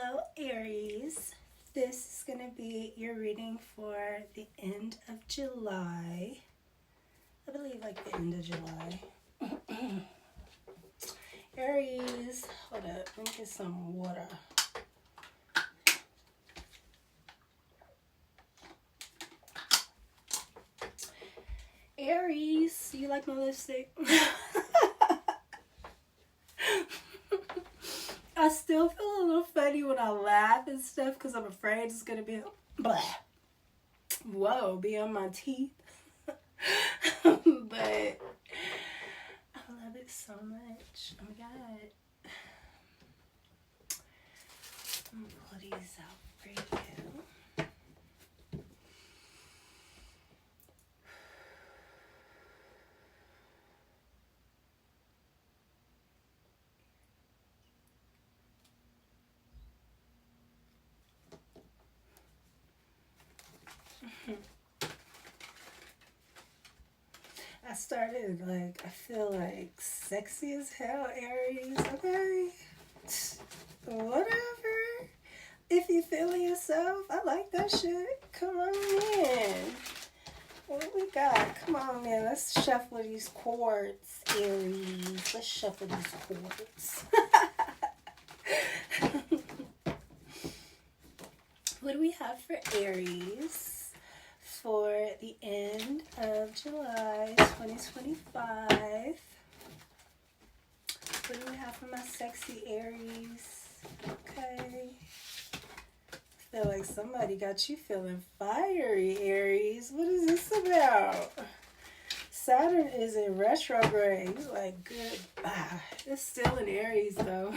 Hello Aries, this is going to be your reading for the end of July. I believe like the end of July. Aries, hold up, let me get some water. Aries, you like my lipstick? I still feel a little funny when I laugh and stuff because I'm afraid it's going to be blah. Whoa, be on my teeth. But I love it so much. Oh my God. I'm going to pull these out for you. I started I feel like sexy as hell, Aries, okay? Whatever. If you feeling yourself, I like that shit. Come on in. What we got? Come on, man. Let's shuffle these chords, Aries. Let's shuffle these chords. What do we have for Aries for the end of July 2025? What do we have for my sexy Aries? Okay. I feel like somebody got you feeling fiery, Aries. What is this about? Saturn is in retrograde. He's like, goodbye. It's still in Aries, though.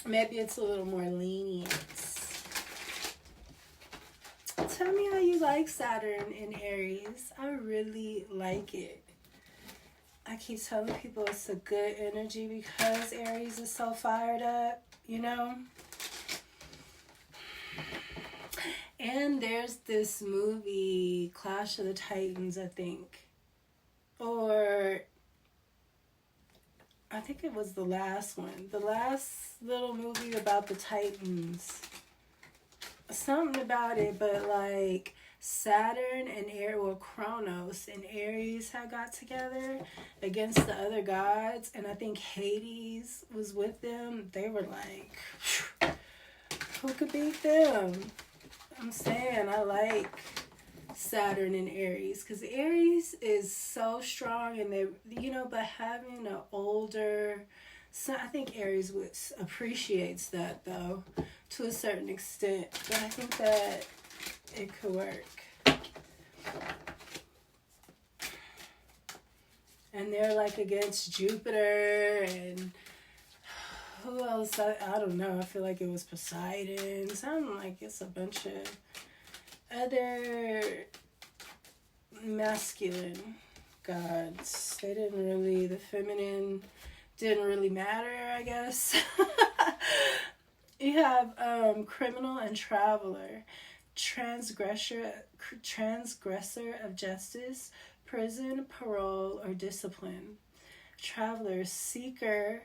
Maybe it's a little more lenient. Tell me how you like Saturn in Aries. I really like it. I keep telling people it's a good energy because Aries is so fired up, you know? And there's this movie, Clash of the Titans, I think. Or I think it was the last one. The last little movie about the Titans. Something about it, but like Saturn and Kronos and Aries had got together against the other gods, and I think Hades was with them. They were like, who could beat them? I'm saying I like Saturn and Aries because Aries is so strong, and they, you know, but having an older, so I think Aries appreciates that though, to a certain extent, but I think that it could work. And they're like against Jupiter and who else? I don't know. I feel like it was Poseidon. Sounding like it's a bunch of other masculine gods. They didn't really, the feminine didn't really matter, I guess. You have criminal and traveler, transgressor of justice, prison, parole, or discipline. Traveler, seeker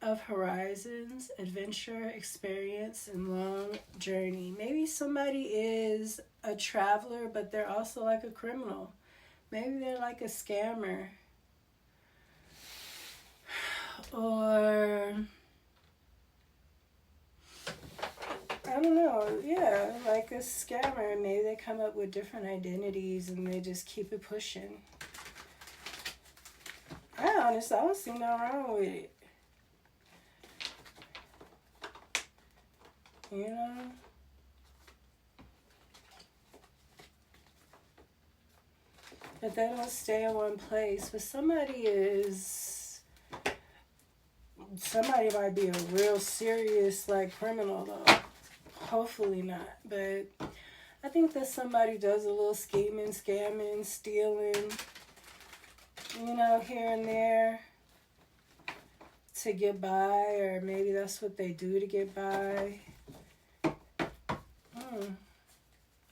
of horizons, adventure, experience, and long journey. Maybe somebody is a traveler, but they're also like a criminal. Maybe they're like a scammer. Or I don't know, yeah, like a scammer. Maybe they come up with different identities and they just keep it pushing. I don't see nothing wrong with it. You know? But they don't stay in one place. But somebody might be a real serious, like, criminal, though. Hopefully not. But I think that somebody does a little scheming, scamming, stealing, you know, here and there to get by. Or maybe that's what they do to get by.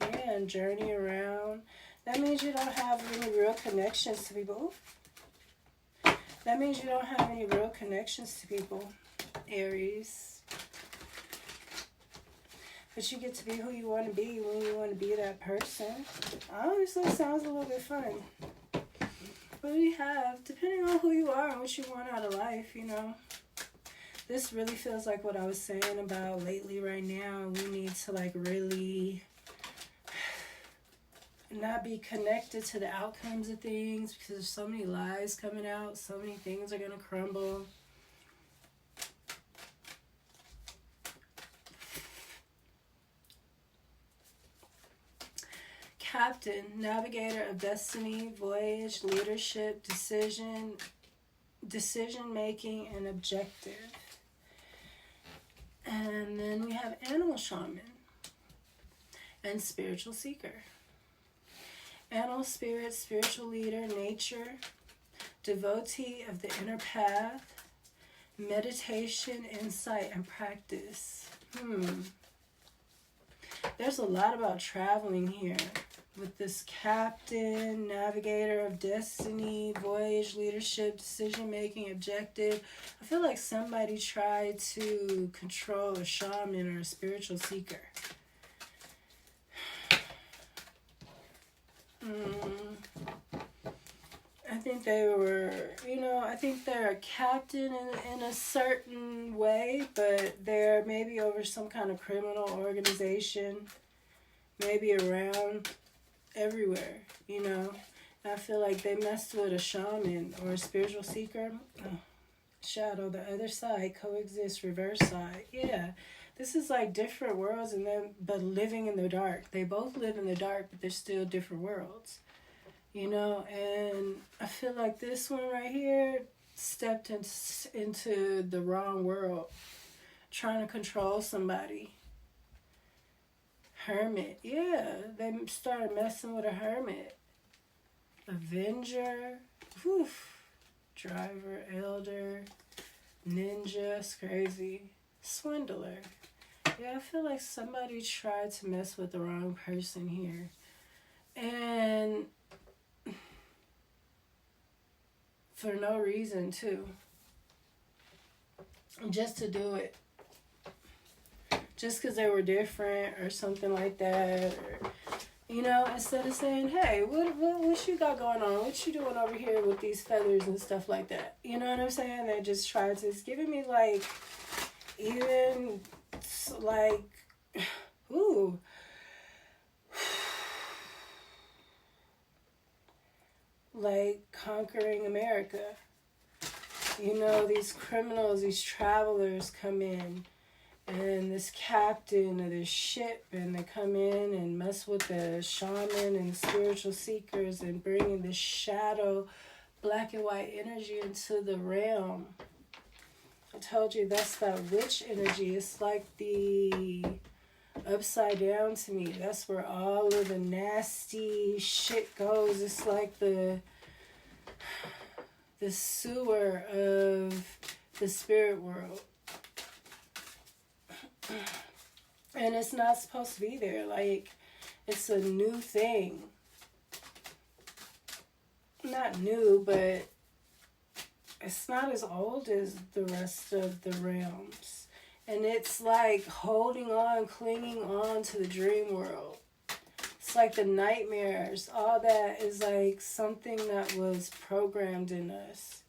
Yeah, and journey around. That means you don't have any real connections to people. That means you don't have any real connections to people, Aries. But you get to be who you want to be when you want to be that person. Obviously, sounds a little bit fun. But we have, depending on who you are and what you want out of life, you know. This really feels like what I was saying about lately right now. We need to like really not be connected to the outcomes of things because there's so many lies coming out. So many things are going to crumble. Captain, navigator of destiny, voyage, leadership, decision making, and objective. And then we have animal shaman and spiritual seeker. Animal spirit, spiritual leader, nature, devotee of the inner path, meditation, insight, and practice. There's a lot about traveling here. With this captain, navigator of destiny, voyage, leadership, decision-making, objective. I feel like somebody tried to control a shaman or a spiritual seeker. I think they were, I think they're a captain in a certain way, but they're maybe over some kind of criminal organization, maybe around everywhere, I feel like they messed with a shaman or a spiritual seeker. Shadow, the other side, coexist, reverse side. Yeah, this is like different worlds and them, but living in the dark. They both live in the dark, but they're still different worlds, and I feel like this one right here stepped into the wrong world, trying to control somebody. Hermit, yeah, they started messing with a hermit. Avenger, driver, elder, ninja, it's crazy. Swindler. Yeah, I feel like somebody tried to mess with the wrong person here. And for no reason, too. Just to do it. Just because they were different or something like that, or, instead of saying, hey, what you got going on? What you doing over here with these feathers and stuff like that? You know what I'm saying? They just tried to, it's giving me like, even like, like conquering America. These criminals, these travelers come in. And this captain of this ship, and they come in and mess with the shaman and the spiritual seekers and bringing the shadow, black and white energy into the realm. I told you that's that witch energy. It's like the upside down to me. That's where all of the nasty shit goes. It's like the sewer of the spirit world. And it's not supposed to be there. Like, it's a new thing. Not new, but it's not as old as the rest of the realms. And it's like holding on, clinging on to the dream world. It's like the nightmares. All that is like something that was programmed in us.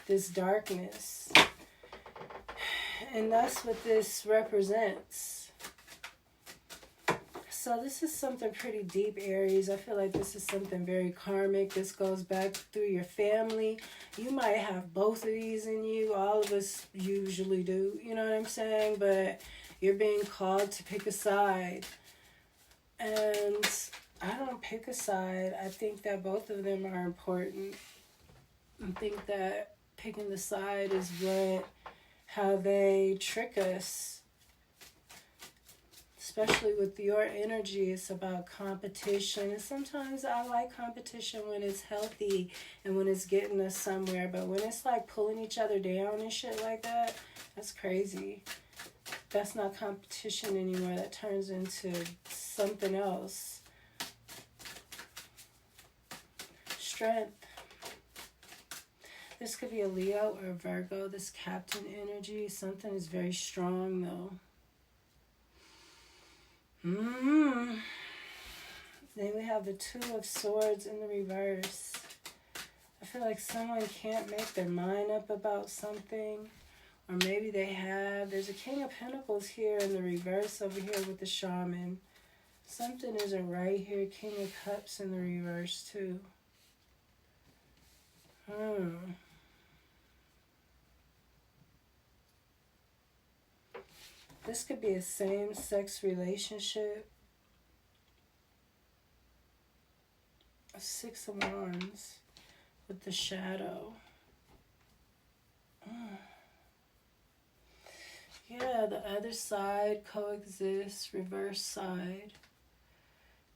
This darkness. And that's what this represents. So this is something pretty deep, Aries. I feel like this is something very karmic. This goes back through your family. You might have both of these in you. All of us usually do. You know what I'm saying? But you're being called to pick a side. And I don't pick a side. I think that both of them are important. I think that picking the side is how they trick us. Especially with your energy, it's about competition. And sometimes I like competition when it's healthy and when it's getting us somewhere. But when it's like pulling each other down and shit like that, that's crazy. That's not competition anymore. That turns into something else. Strength. This could be a Leo or a Virgo. This captain energy. Something is very strong though. Then we have the Two of Swords in the reverse. I feel like someone can't make their mind up about something. Or maybe they have. There's a King of Pentacles here in the reverse over here with the Shaman. Something isn't right here. King of Cups in the reverse too. This could be a same-sex relationship. A Six of Wands with the Shadow. Yeah, the other side coexists, reverse side.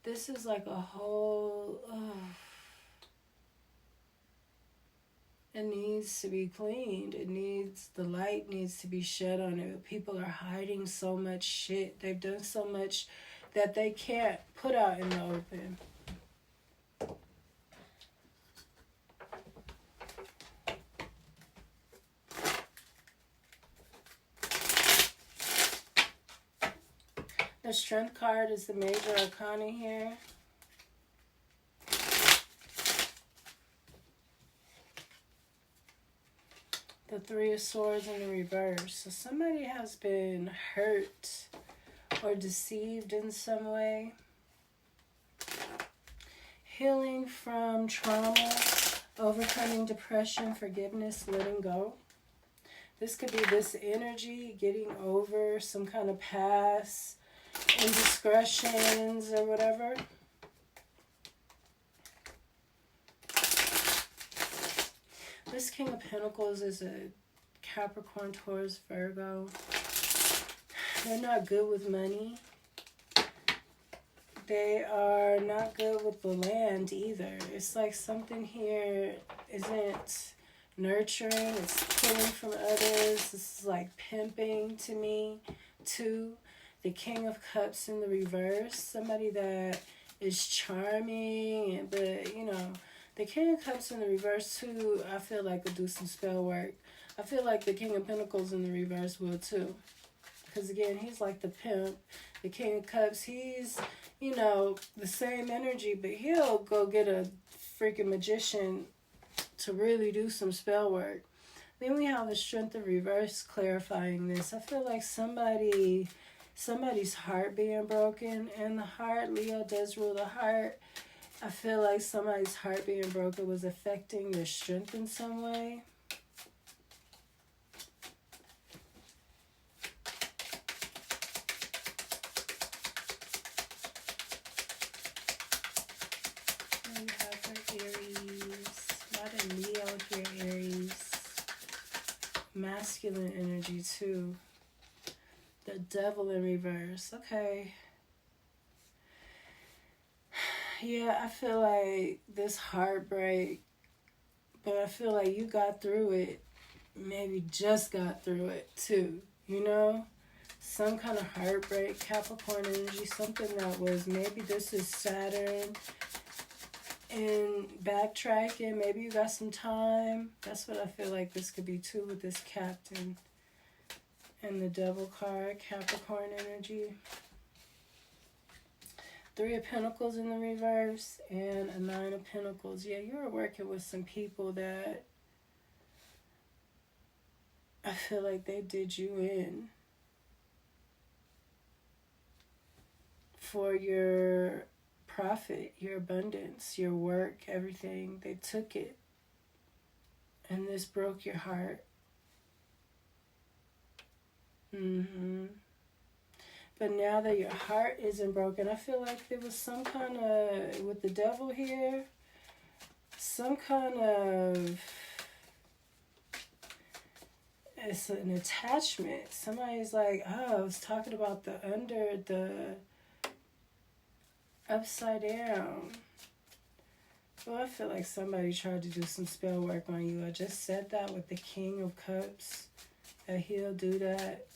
This is like a whole... It needs to be cleaned. The light needs to be shed on it. People are hiding so much shit. They've done so much that they can't put out in the open. The Strength card is the Major Arcana here. The Three of Swords in the reverse. So somebody has been hurt or deceived in some way. Healing from trauma, overcoming depression, forgiveness, letting go. This could be this energy, getting over some kind of past indiscretions or whatever. This King of Pentacles is a Capricorn, Taurus, Virgo. They're not good with money. They are not good with the land either. It's like something here isn't nurturing. It's pulling from others. This is like pimping to me too. The King of Cups in the reverse. Somebody that is charming, but you know, the King of Cups in the reverse too, I feel like will do some spell work. I feel like the King of Pentacles in the reverse will too. Because again, he's like the pimp. The King of Cups, he's, you know, the same energy, but he'll go get a freaking magician to really do some spell work. Then we have the Strength of reverse clarifying this. I feel like somebody's heart being broken. And the heart, Leo does rule the heart. I feel like somebody's heart being broken was affecting their strength in some way. And we have for Aries. A lot of Leo here, Aries. Masculine energy too. The Devil in reverse. Okay. Yeah, I feel like this heartbreak, but I feel like you got through it, maybe just got through it too, you know? Some kind of heartbreak, Capricorn energy, something that was, maybe this is Saturn, and backtracking, maybe you got some time. That's what I feel like this could be too with this Captain and the Devil card, Capricorn energy. Three of Pentacles in the reverse and a Nine of Pentacles. Yeah, you were working with some people that I feel like they did you in for your profit, your abundance, your work, everything. They took it. And this broke your heart. But now that your heart isn't broken, I feel like there was some kind of, with the Devil here, some kind of, it's an attachment. Somebody's like, oh, I was talking about the upside down. Well, I feel like somebody tried to do some spell work on you. I just said that with the King of Cups, that he'll do that.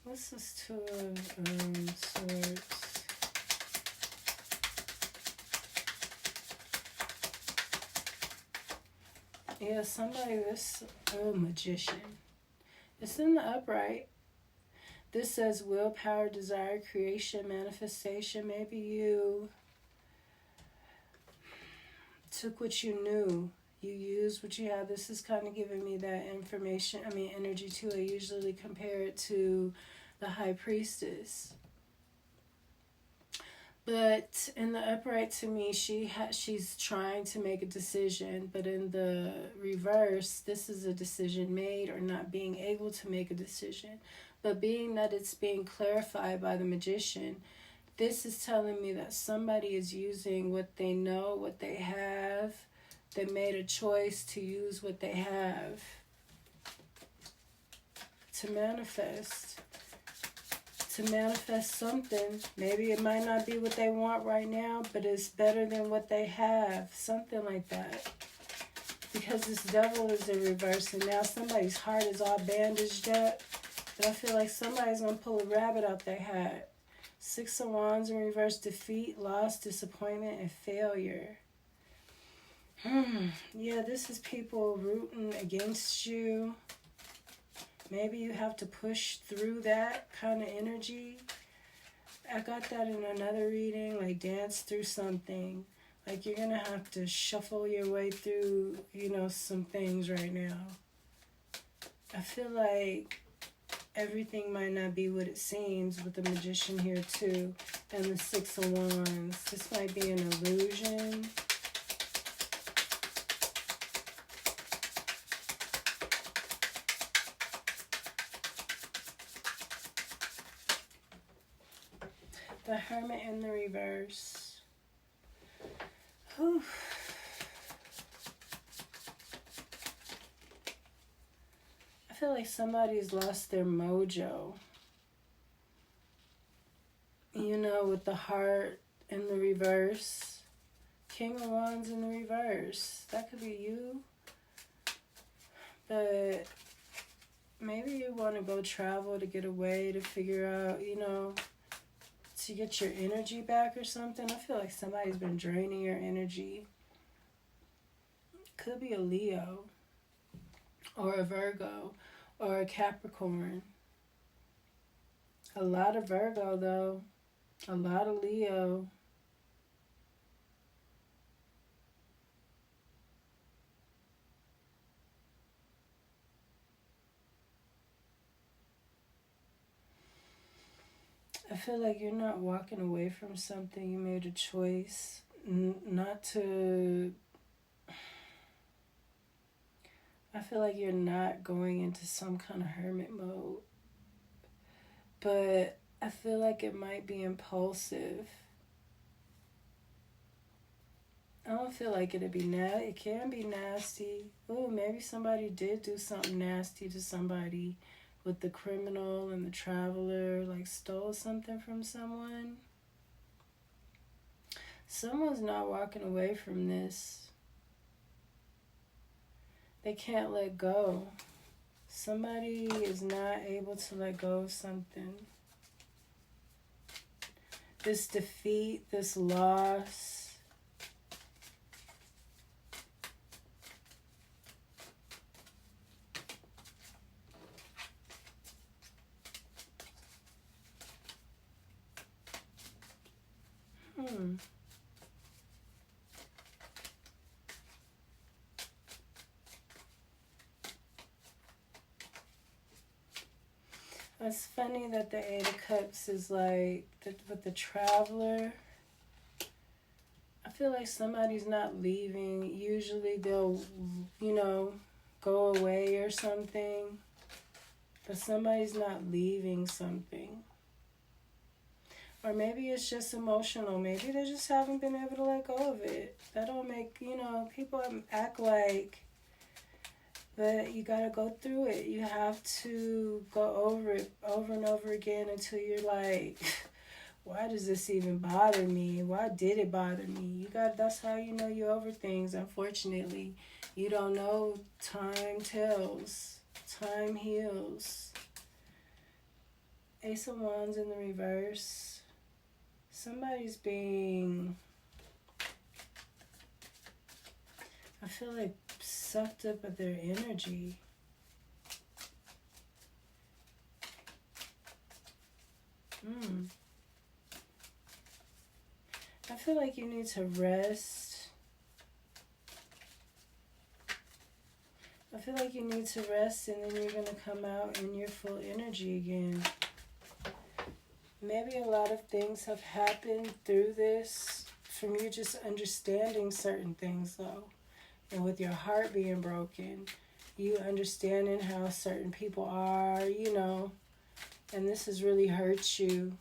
What's this Two of Swords? Yeah, somebody, this, oh, Magician. It's in the upright. This says willpower, desire, creation, manifestation. Maybe you took what you knew. You used what you had. This is kind of giving me that information, energy too. I usually compare it to the High Priestess. But in the upright, to me, she's trying to make a decision. But in the reverse, this is a decision made or not being able to make a decision. But being that it's being clarified by the Magician, this is telling me that somebody is using what they know, what they have. They made a choice to use what they have to manifest. To manifest something. Maybe it might not be what they want right now, but it's better than what they have. Something like that. Because this devil is in reverse, and now somebody's heart is all bandaged up. But I feel like somebody's going to pull a rabbit out their hat. 6 of Wands in reverse, defeat, loss, disappointment, and failure. Yeah, this is people rooting against you. Maybe you have to push through that kind of energy. I got that in another reading, like dance through something. Like you're going to have to shuffle your way through, some things right now. I feel like everything might not be what it seems with the Magician here too. And the 6 of Wands. This might be an illusion. The Hermit in the reverse. Whew. I feel like somebody's lost their mojo. With the heart in the reverse. King of Wands in the reverse. That could be you. But maybe you want to go travel to get away, to figure out, to get your energy back or something. I feel like somebody's been draining your energy. Could be a Leo or a Virgo or a Capricorn. A lot of Virgo though. A lot of Leo. I feel like you're not walking away from something. You made a choice not to... I feel like you're not going into some kind of hermit mode. But I feel like it might be impulsive. I don't feel like it'd be it can be nasty. Ooh, maybe somebody did do something nasty to somebody. With the criminal and the traveler, like stole something from someone. Someone's not walking away from this. They can't let go. Somebody is not able to let go of something. This defeat, this loss. It's funny that the 8 of Cups is like, with the traveler. I feel like somebody's not leaving. Usually they'll, go away or something. But somebody's not leaving something. Or maybe it's just emotional. Maybe they just haven't been able to let go of it. That don't make, people act like that you gotta go through it. You have to go over it over and over again until you're like, why does this even bother me? Why did it bother me? That's how you know you're over things, unfortunately. You don't know. Time tells. Time heals. Ace of Wands in the reverse. Somebody's being... I feel like sucked up of their energy. I feel like you need to rest. I feel like you need to rest, and then you're going to come out in your full energy again. Maybe a lot of things have happened through this from you just understanding certain things, though. And with your heart being broken, you understanding how certain people are, you know, and this has really hurt you.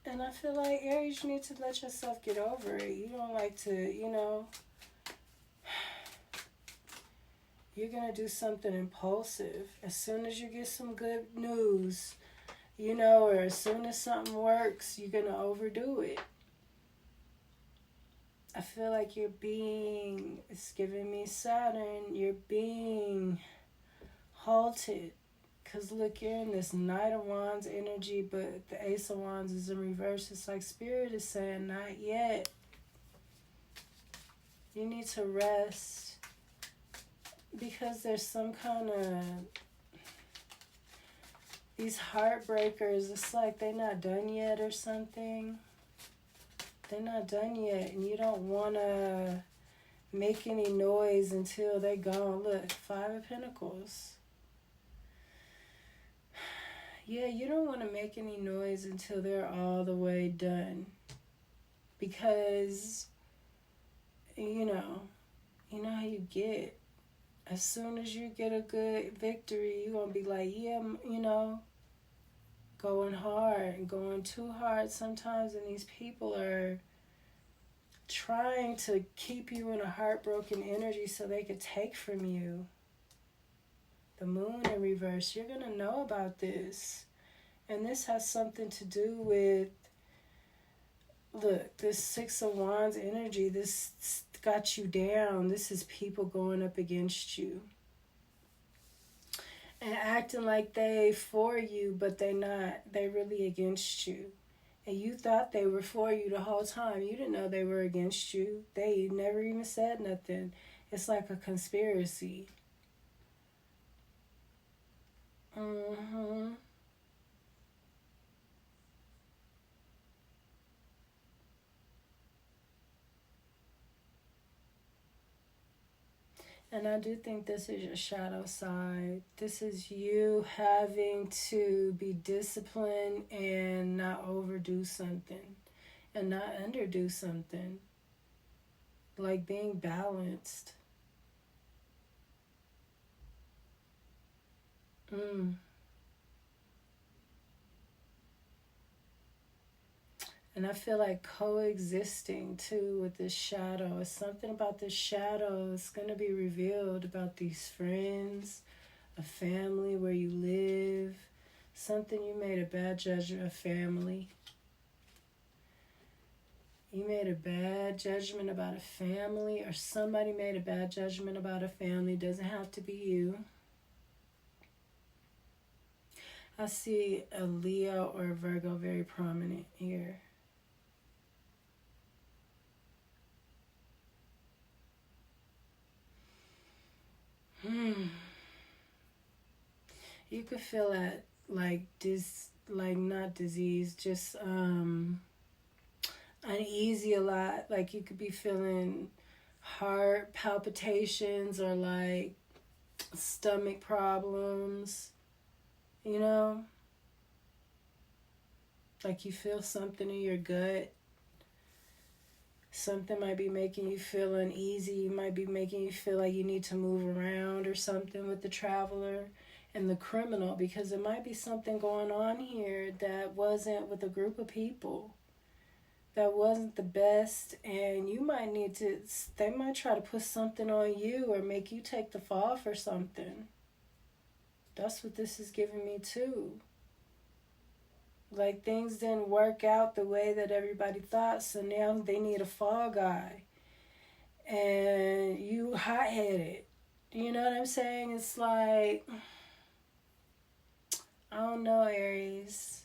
And I feel like, Aries, you need to let yourself get over it. You don't like to, you know, you're going to do something impulsive. As soon as you get some good news, you know, or as soon as something works, you're going to overdo it. I feel like it's giving me Saturn, you're being halted. Because look, you're in this Knight of Wands energy, but the Ace of Wands is in reverse. It's like Spirit is saying, not yet. You need to rest. Because there's some kind of... These heartbreakers, it's like they're not done yet or something. They're not done yet. And you don't want to make any noise until they're gone. Look, Five of Pentacles. Yeah, you don't want to make any noise until they're all the way done. Because, you know how you get. As soon as you get a good victory, you're going to be like, yeah, you know, going hard and going too hard sometimes. And these people are trying to keep you in a heartbroken energy so they could take from you. The Moon in reverse, you're going to know about this. And this has something to do with, look, this Six of Wands energy, this got you down. This is people going up against you. And acting like they for you, but they not. They really against you. And you thought they were for you the whole time. You didn't know they were against you. They never even said nothing. It's like a conspiracy. And I do think this is your shadow side. This is you having to be disciplined and not overdo something and not underdo something. Like being balanced. And I feel like coexisting too with this shadow. It's something about this shadow that's going to be revealed about these friends, a family where you live, something you made a bad judgment of family. You made a bad judgment about a family, or somebody made a bad judgment about a family. It doesn't have to be you. I see a Leo or a Virgo very prominent here. You could feel that not disease, just uneasy a lot. Like you could be feeling heart palpitations or like stomach problems, you know? Like you feel something in your gut. Something might be making you feel uneasy. It might be making you feel like you need to move around or something with the Traveler and the Criminal, because there might be something going on here that wasn't with a group of people, that wasn't the best, and you might need to, they might try to put something on you or make you take the fall for something. That's what this is giving me too. Like things didn't work out the way that everybody thought, so now they need a fall guy. And you hot-headed. You know what I'm saying? It's like, I don't know, Aries.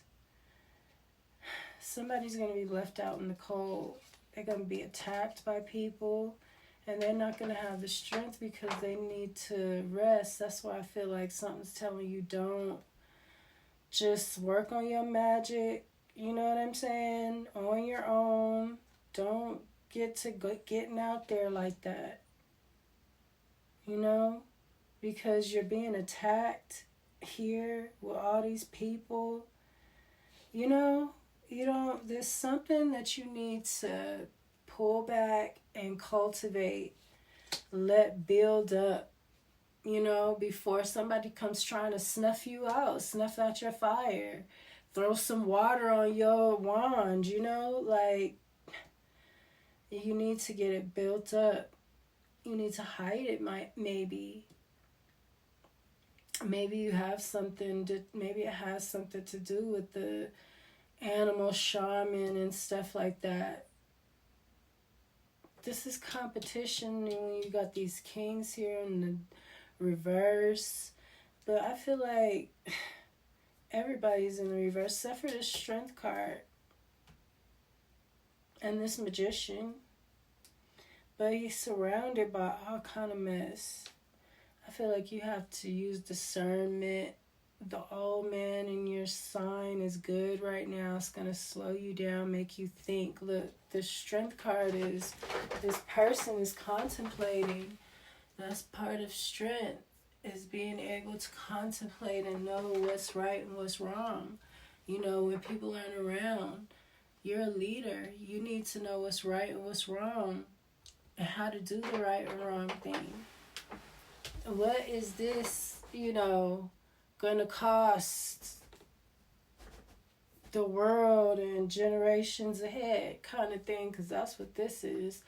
Somebody's going to be left out in the cold. They're going to be attacked by people. And they're not going to have the strength because they need to rest. That's why I feel like something's telling you don't just work on your magic. You know what I'm saying? On your own. Don't get to getting out there like that. You know? Because you're being attacked here with all these people. You know? There's something that you need to pull back and cultivate, let build up, before somebody comes trying to snuff you out, snuff out your fire, throw some water on your wand, like, you need to get it built up. You need to hide it, maybe. Maybe you have maybe it has something to do with the animal shaman and stuff like that. This is competition, and when you got these kings here in the reverse. But I feel like everybody's in the reverse, except for this strength card. And this magician. But he's surrounded by all kind of mess. I feel like you have to use discernment. The old man in your sign is good right now. It's going to slow you down, make you think. Look, the strength card is, this person is contemplating. That's part of strength, is being able to contemplate and know what's right and what's wrong. When people aren't around, you're a leader. You need to know what's right and what's wrong and how to do the right and wrong thing. What is this, going to cost the world and generations ahead kind of thing, because that's what this is.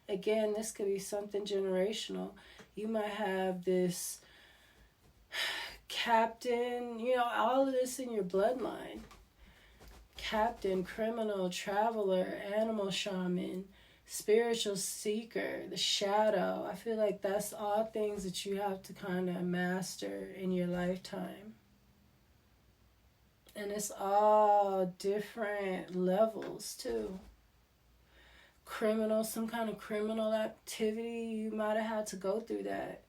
Again, this could be something generational. You might have this captain, all of this in your bloodline. Captain, criminal, traveler, animal shaman, spiritual seeker, the shadow. I feel like that's all things that you have to kind of master in your lifetime. And it's all different levels too. Criminal, some kind of criminal activity, you might have had to go through that.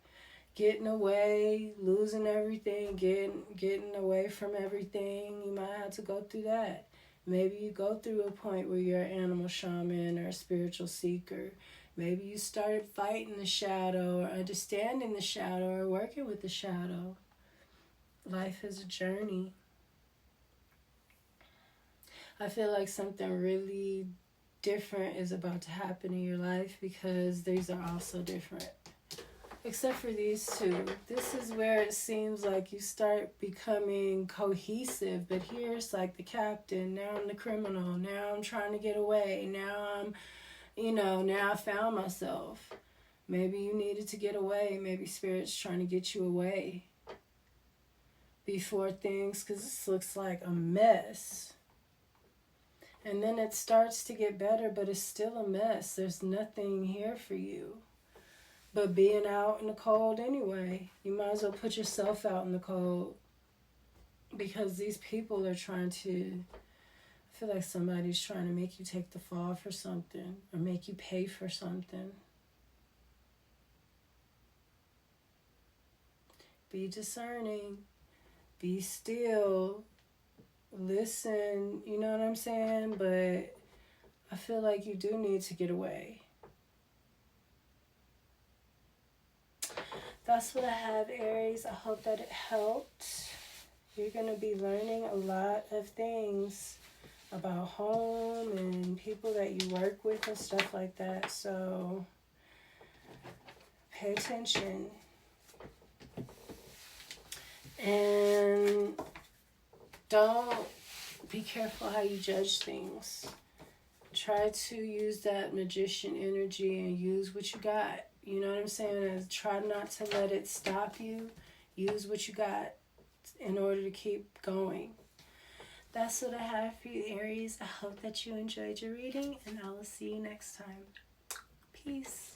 Getting away, losing everything, getting away from everything, you might have to go through that. Maybe you go through a point where you're an animal shaman or a spiritual seeker. Maybe you started fighting the shadow or understanding the shadow or working with the shadow. Life is a journey. I feel like something really different is about to happen in your life because these are also different. Except for these two. This is where it seems like you start becoming cohesive. But here it's like the captain. Now I'm the criminal. Now I'm trying to get away. Now I'm, now I found myself. Maybe you needed to get away. Maybe Spirit's trying to get you away before things, because this looks like a mess. And then it starts to get better, but it's still a mess. There's nothing here for you. But being out in the cold anyway, you might as well put yourself out in the cold, because these people are trying to, I feel like somebody's trying to make you take the fall for something or make you pay for something. Be discerning, be still, listen, you know what I'm saying? But I feel like you do need to get away. That's what I have, Aries. I hope that it helped. You're going to be learning a lot of things about home and people that you work with and stuff like that. So pay attention. And don't be careful how you judge things. Try to use that magician energy and use what you got. You know what I'm saying? And try not to let it stop you. Use what you got in order to keep going. That's what I have for you, Aries. I hope that you enjoyed your reading, and I will see you next time. Peace.